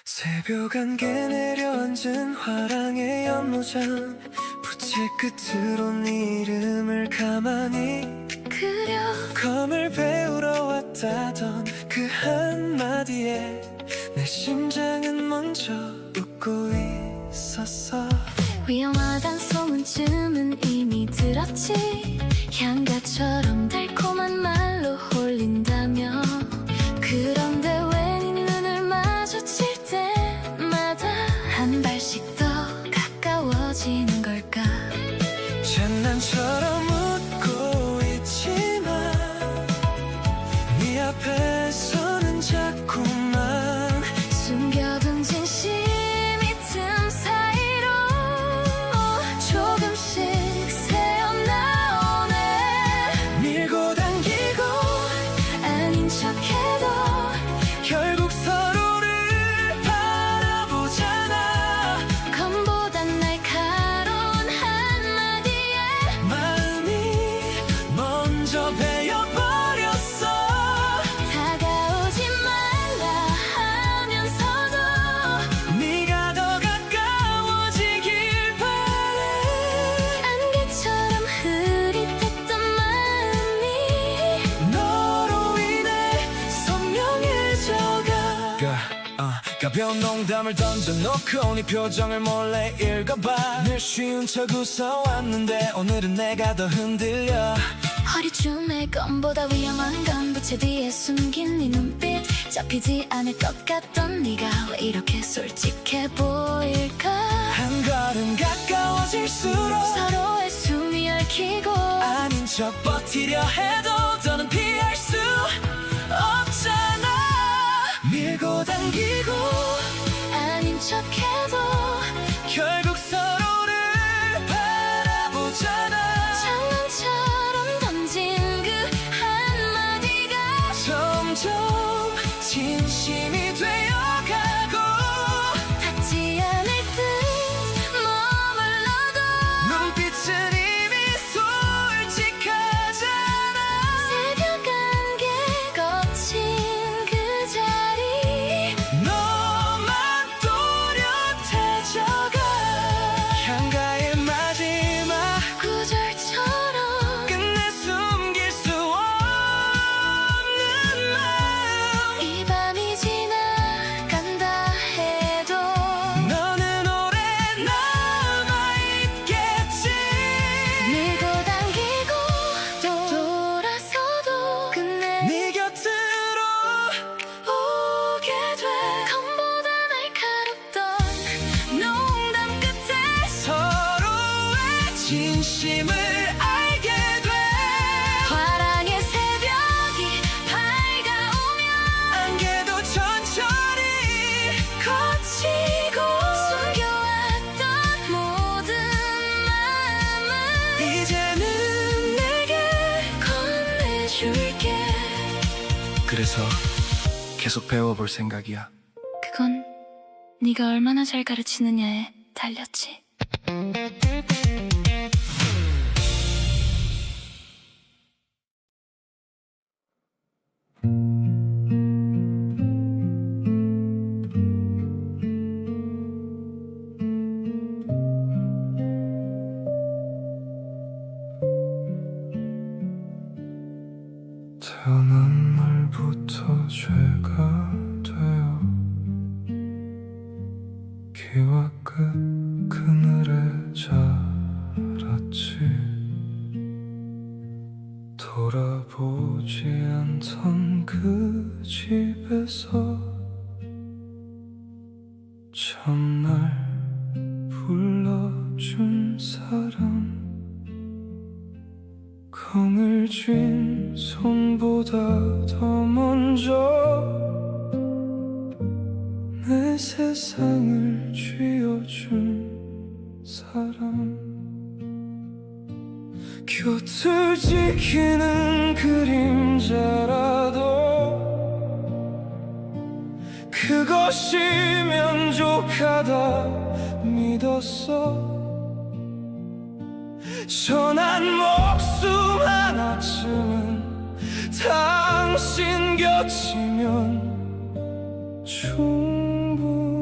새벽 안개 내려앉은 화랑의 연못장, 부채 끝으로 네 이름을 가만히 그려. 검을 배우러 왔다던 그 한마디에 내 심장은 먼저 웃고 있었어. 위험하단 소문쯤은 이미 들었지. 향가처럼 달콤한 말로 홀린다며. 그런데 왜 네 눈을 마주칠 때마다 한 발씩 더 가까워지는 걸까? 장난처럼 웃고 있지만 네 앞에서는 자꾸만 숨겨둔 진심이 틈 사이로 조금씩 새어나오네. 밀고 당기고 아닌 척해도 결국 서로를 바라보잖아. 검보단 날카로운 한마디에 마음이 먼저 베어버렸어. 다가오지 말라 하면서도 네가 더 가까워지길 바래. 안개처럼 흐릿했던 마음이 너로 인해 선명해져가. 가벼운 농담을 던져놓고 네 표정을 몰래 읽어봐. 늘 쉬운 척 웃어왔는데 오늘은 내가 더 흔들려. 허리춤에 껌보다 위험한 건 부채 뒤에 숨긴 네 눈빛. 잡히지 않을 것 같던 네가 왜 이렇게 솔직해 보일까? 한 걸음 가까워질수록 서로의 숨이 얽히고 아닌 척 버티려 해도 더는 피할 수 없잖아. 밀고 당기고 아닌 척해도 결국 서로를 바라보잖아. 장난처럼 던진 그 한마디가 점점 진심이 되어가고 닿지 않을 듯 머물러도 눈빛은 이미 솔직하잖아. 새벽 안개 거친 그 자리 너만 또렷해져가. 향가의 마지막 구절처럼 끝내 숨길 수 없는 마음. 이 밤이 지나간다 해도 너는 오래 남아있겠지. 밀고 당기고 또 돌아서도 끝내 네 곁으로 오게 돼. 검보다 날카롭던 농담 끝에 서로의 진심을 알게 돼. 화랑의 새벽이 밝아오면 안개도 천천히 거치고 숨겨왔던 모든 마음을 이제는 내게 건네줄게. 그래서 계속 배워볼 생각이야. 그건 네가 얼마나 잘 가르치느냐에 달렸지. 태어난 날부터 죄가 되어 귀와 끝 그늘에 자랐지. 돌아보지 않던 그 집에서 첫날 불러준 사람, 공을 쥔 손보다 더 먼저 내 세상을 쥐어준 사람, 곁을 지키는 그림자라도 그것이 만족하다 믿었어. 전한 목숨 하나쯤은 당신 곁이면 충분해.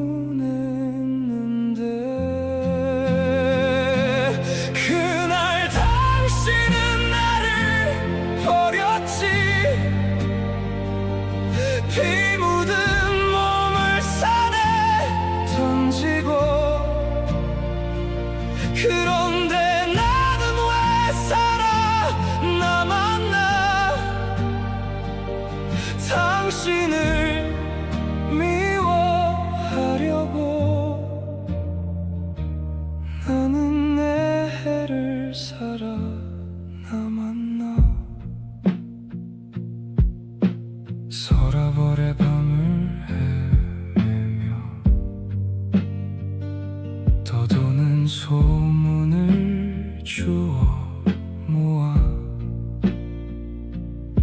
만나 서라벌의 밤을 헤매며 떠도는 소문을 주워 모아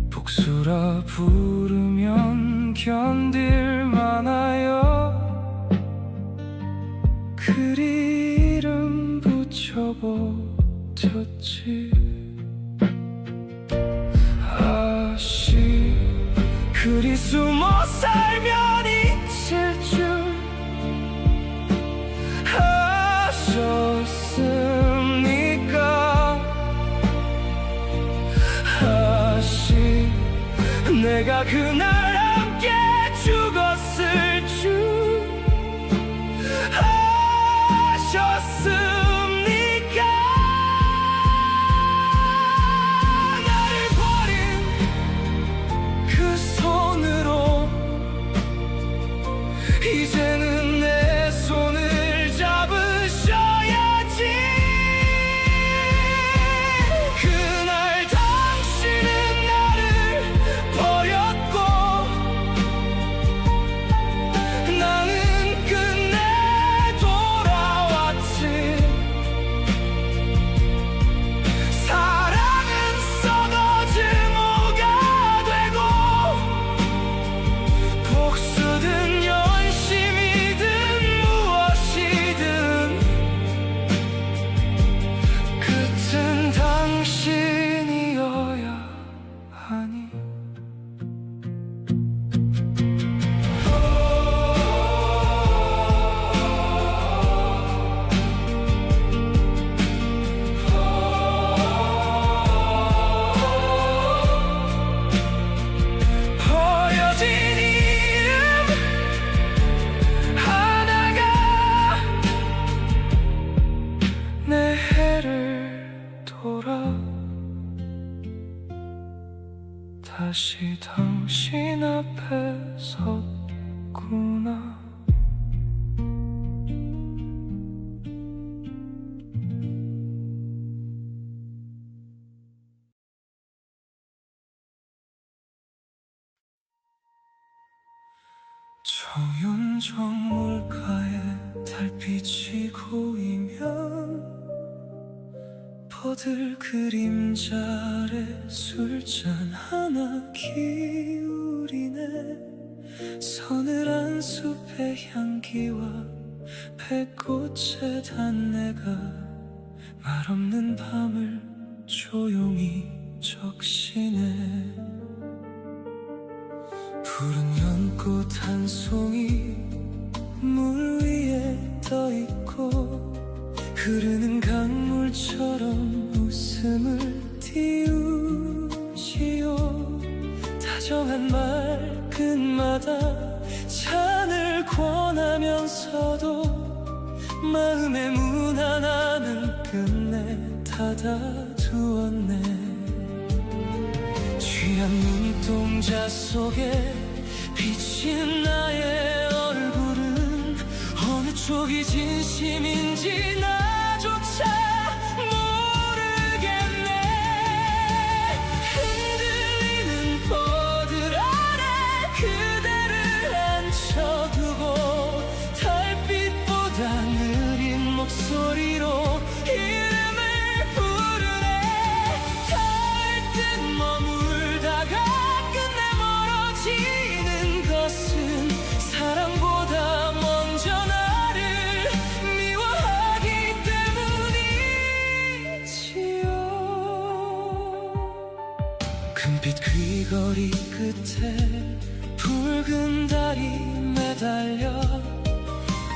복수라 부르면 견딜 만하여 그리 이름 붙여버텼지. 아씨 그리 숨어 살면 잊힐 줄 아셨습니까? 아씨 내가 그날 함께 죽었을 줄 아셨습니까? 나를 버린 그 손으로 이제는 내 손을 잡으셔야지. 그날 당신은 나를 버렸고 나는 끝내 돌아왔지. 사랑은 썩어질 무가 되고 복수든 연심이든 무엇이든 끝은 당신이어야 하니. 버려진 이름 하나가 내 해를 돌아 다시 당신 앞에 섰구나. 정윤정 물가에 달빛이 고이면 버들 그림자 아래 술잔 하나 기울이네. 서늘한 숲의 향기와 배꽃의 단내가 말없는 밤을 조용히 적시네. 푸른 연꽃 한 송이 물 위에 떠있고 흐르는 강물처럼 웃음을 띄우지요. 다정한 말 끝마다 잔을 권하면서도 마음의 문 하나는 끝내 닫아두었네. 취한 눈동자 속에 비친 나의 얼굴은 어느 쪽이 진심인지 나조차 모르겠네. 흔들리는 버들 아래 그대를 앉혀두고 달빛보다 느린 목소리로 이름을 부르네. 닿을 듯 머물다가 끝내 멀어지는 것은 사랑보다 먼저 나를 미워하기 때문이지요. 금빛 귀걸이 끝에 붉은 달이 매달려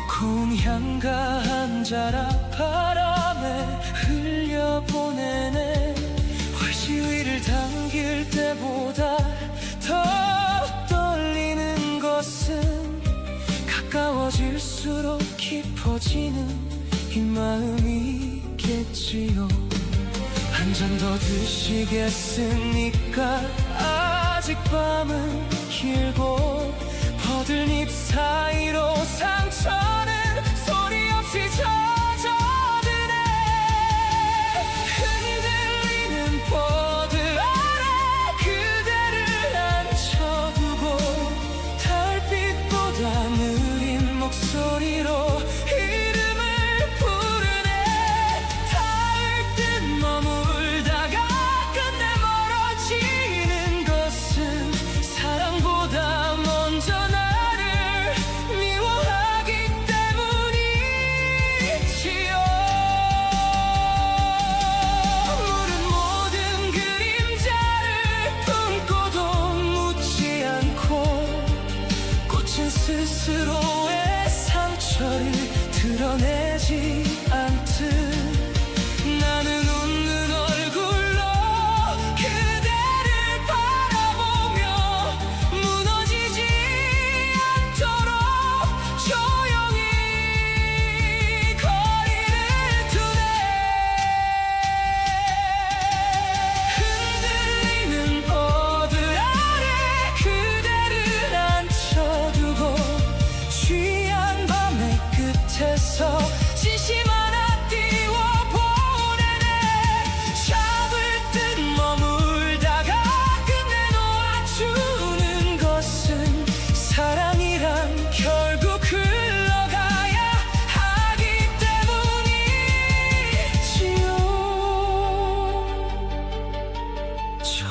고운 향가 한 자락 바람에 흘려보내네. 활시 위를 당길 때보다 더 떨리는 것은 가까워질수록 깊어지는 이 마음이겠지요. 한 잔 더 드시겠습니까? 아직 밤은 길고 버들잎 사이로 상처는 소리 없이 젖어드네. 흔들리는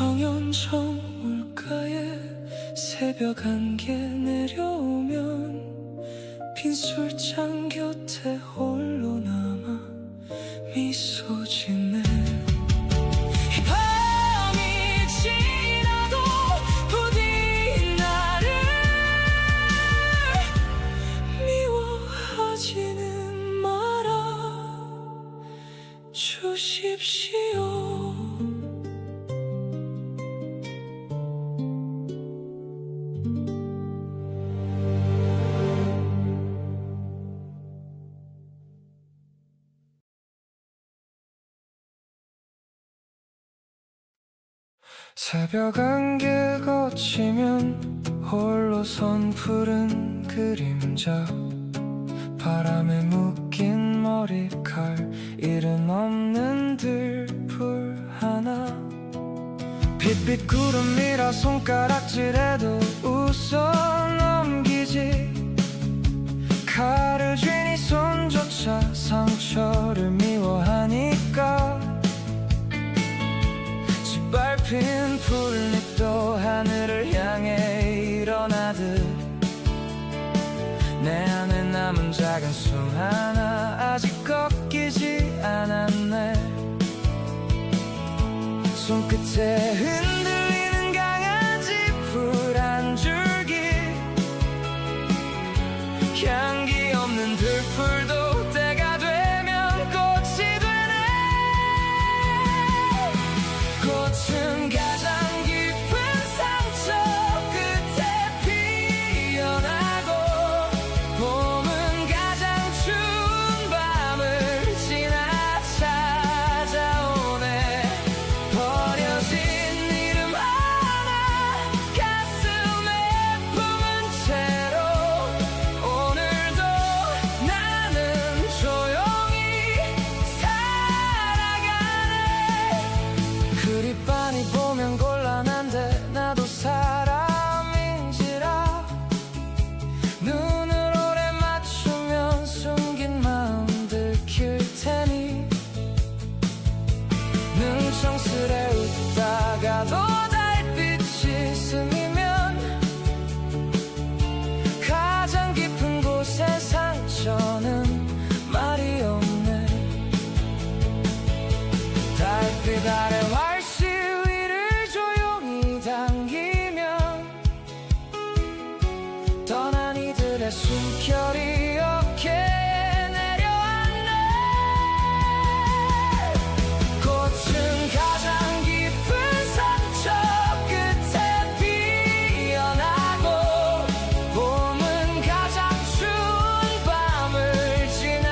정연정 물가에 새벽 안개 내려오면 빈술잔 곁에 홀로 남아 미소 짓네. 이 밤이 지나도 부디 나를 미워하지는 말아 주십시오. 새벽 안개 걷히면 홀로 선 푸른 그림자, 바람에 묶인 머리칼, 일은 없는 들풀 하나. 빛빛 구름이라 손가락질해도 웃어 넘기지. 칼을 쥔 이 손조차 상처를 미워하니까. 밟힌 풀잎도 하늘을 향해 일어나듯 내 안에 남은 작은 숨 하나 아직 꺾이지 않았네. 손끝에 흔들리는 강아지 풀 한 줄기, 향기 없는 들풀도 때가 되면 꽃이 되네. 꽃은 가장 깊은 상처 끝에 피어나고, 봄은 가장 추운 밤을 지나 찾아오네. 버려진 이름 하나 가슴에 품은 채로 오늘도 나는 조용히 살아가네. 그립반이 보면 곤란한데 나도 사람인지라 눈을 오래 맞추면 숨긴 마음 들킬 테니. 능청스레 웃다가도 달빛이 스미면 가장 깊은 곳의 상처는 말이 없네. 달빛 아래 활시 위를 조용히 당기면 떠난 이들의 숨결이 어깨에 내려앉네. 꽃은 가장 깊은 상처 끝에 피어나고, 봄은 가장 추운 밤을 지나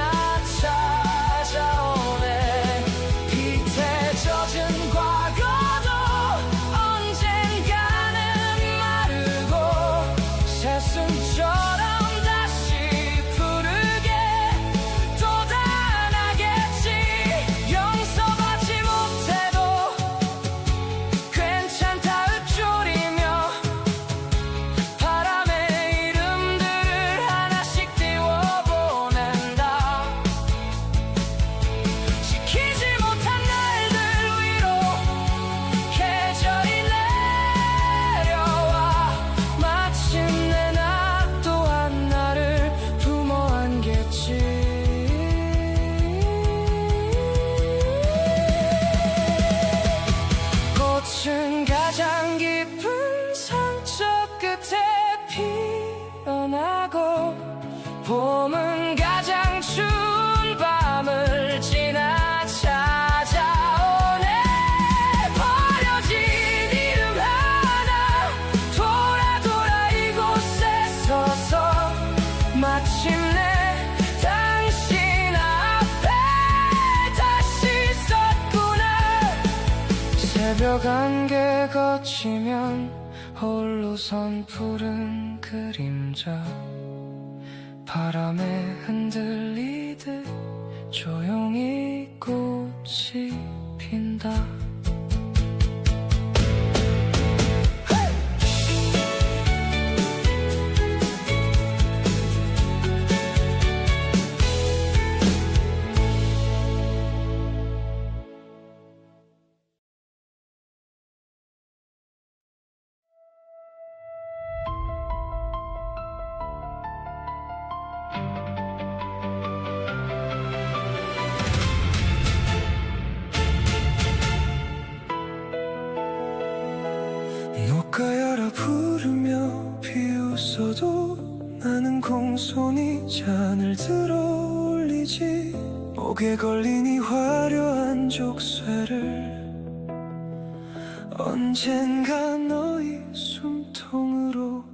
찾아오네. 빛에 젖은 과거도 언젠가는 마르고 새순처럼 다시 푸르게 돋아나겠지. 용서받지 못해도 괜찮다 읊조리며 바람에 이름들을 하나씩 띄워보낸다. 지키지 못한 날들 위로 계절이 내려와 마침내 나 또한 나를 품어 안겠지. 꽃은 가장 깊은 상처 끝에 피어나고, 봄은 가장 추운 밤을 지나 찾아오네. 버려진 이름 하나 돌아 돌아 이곳에 서서 마침내 당신 앞에 다시 섰구나. 새벽 안개 걷히면 홀로 선 푸른 그림자, 바람에 흔들리듯 조용히 꽃이 핀다. 누가 열어 부르며 비웃어도 나는 공손히 잔을 들어 올리지. 목에 걸린 이 화려한 족쇄를 언젠가 너의 숨통으로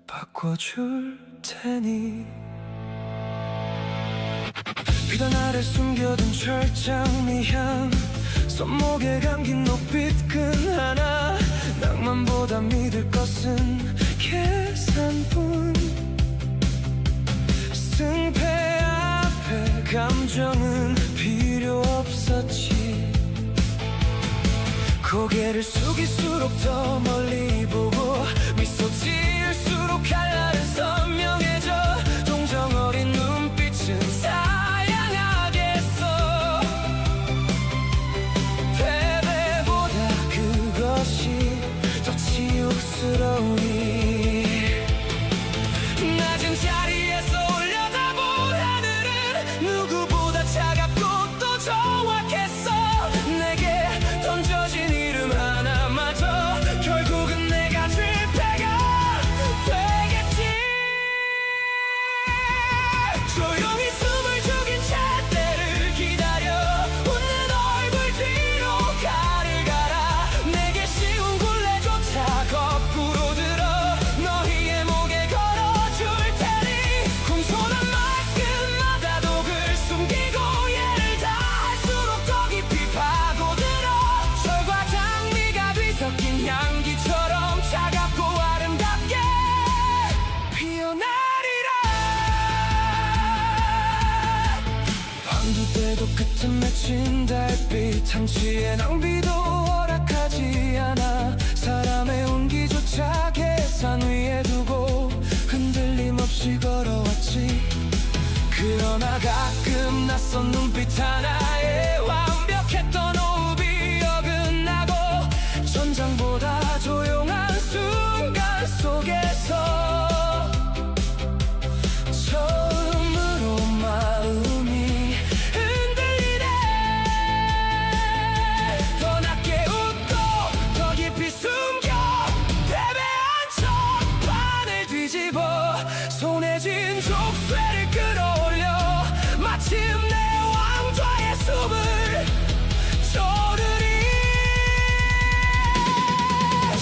바꿔줄 테니. 비단 아래 숨겨둔 철장미 향, 손목에 감긴 녹빛끈 하나. 낭만보다 믿을 것은 계산뿐. 승패 앞에 감정은 필요 없었지. 고개를 숙일수록 더 멀리 보고 미소 지을수록 칼날은 선명해져. 동정 어린 눈빛은 사양하겠어. 패배보다 그것이 더 치욕스러우니. 낮은 자리에서 올려다본 하늘은 누구보다 차갑고 또 정확했어. 내게 던져진 이름 하나마저 결국은 내가 실패가 되겠지. 조용히 숨을 죽인 채 때를 기다려 웃는 얼굴 뒤로 칼을 갈아. 내게 쉬운 굴레조차 거꾸로 들어 너희의 목에 걸어줄 테니. 공손한 말끝마다 독을 숨기고 예를 다할수록 더 깊이 파고들어. 철과 장미가 뒤섞인 향기처럼 차갑고 아름답게 피어나리라. 밤도 때도 끝은 맺힌 달빛, 한치의 낭비도 허락하지 않아. 사람의 온기조차 계산 위에 두고 흔들림 없이 걸어왔지. 그러나 가끔 낯선 눈빛 하나에 완벽했던 호흡이 어긋나고. 전장보다 조용한 순간 속에서 처음으로 마음이 흔들리네. 더 낮게 웃고 더 깊이 숨겨 패배한 척 판을 뒤집어 손에 쥔 족쇄를 끌어올려 마침내 왕좌의 숨을 조르리.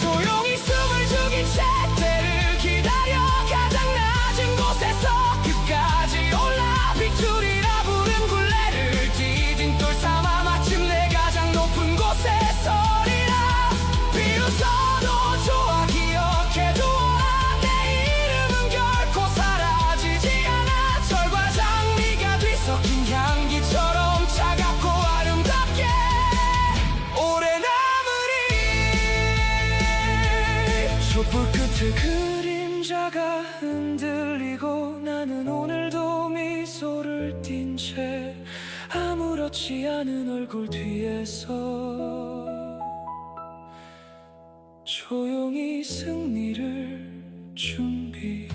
조용히 숨을 죽인 채 때를 기다려 가장 낮은 곳에서 끝까지 올라. 빗줄이라 부른 굴레를 디딤돌 삼아 마침내 가장 높은 곳에 서리라. 비웃어도 좋아 기억해두어라. 내 이름은 결코 사라지지 않아. 철과 장미가 뒤섞인 향기처럼 차갑고 아름답게 오래 남으리. 촛불 끝에 그림자가 흔들리고 나는 오늘도 미소를 띤 채 아무렇지 않은 얼굴 뒤에서 조용히 승리를 준비한다.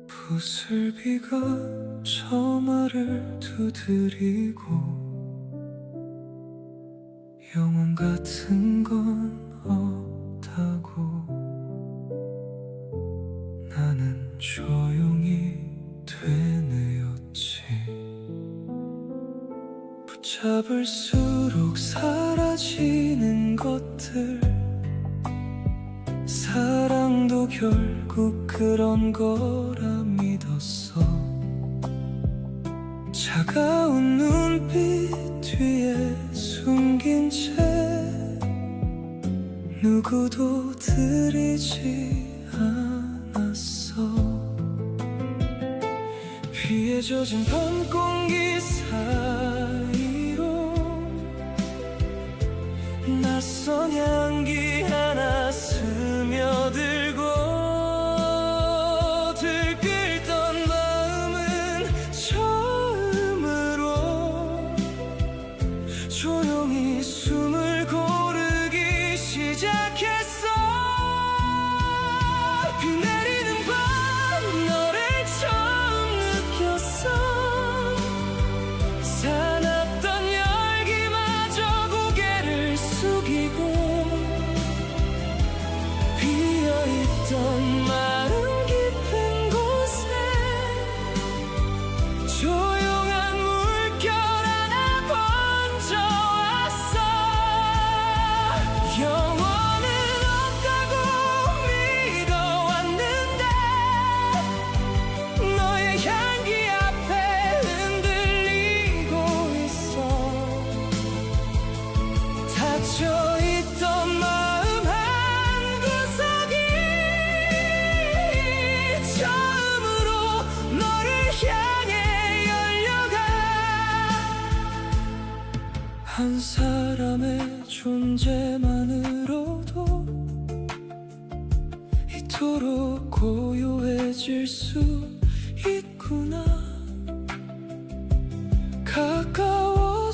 부슬비가 저 말을 두드리고 영원 같은 건 없다고. 나는 조용히 되뇌었지. 붙잡을수록 사라지는 것들, 사랑도 결국 그런 거라 믿었어. 차가운 눈빛 뒤에 숨긴 채 누구도 들이지 않았어. 비에 젖은 밤 공기 사이로 한 사람의 존재만으로도 이토록 고요해질 수 있구나. 가까워질수록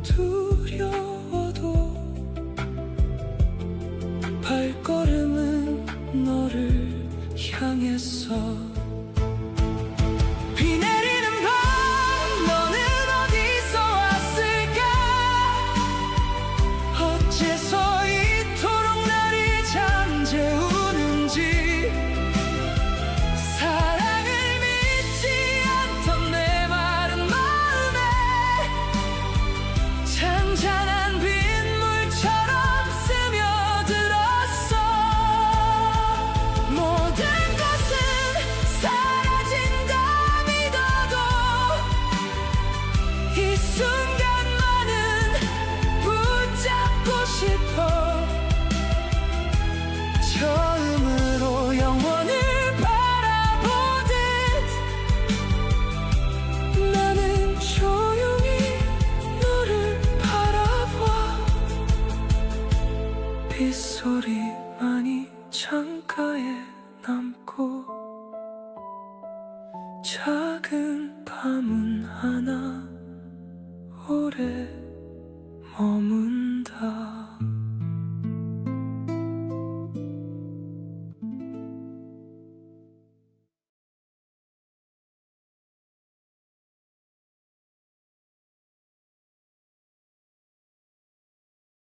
두려워도 발걸음은 너를 향했어. 비 내리는 밤 너는 어디서 왔을까? 어째서 이토록 나를 잠재우는지. 사랑을 믿지 않던 내 마른 마음에 잔잔한 빗물처럼 스며들었어. 모든 것은 사라진다 믿어도 이 순간만은 붙잡고 싶어. 처음으로 영원을 바라보듯 나는 조용히 너를 바라봐. 빗소리만이 창가에 남고 작은 밤은 하나 오래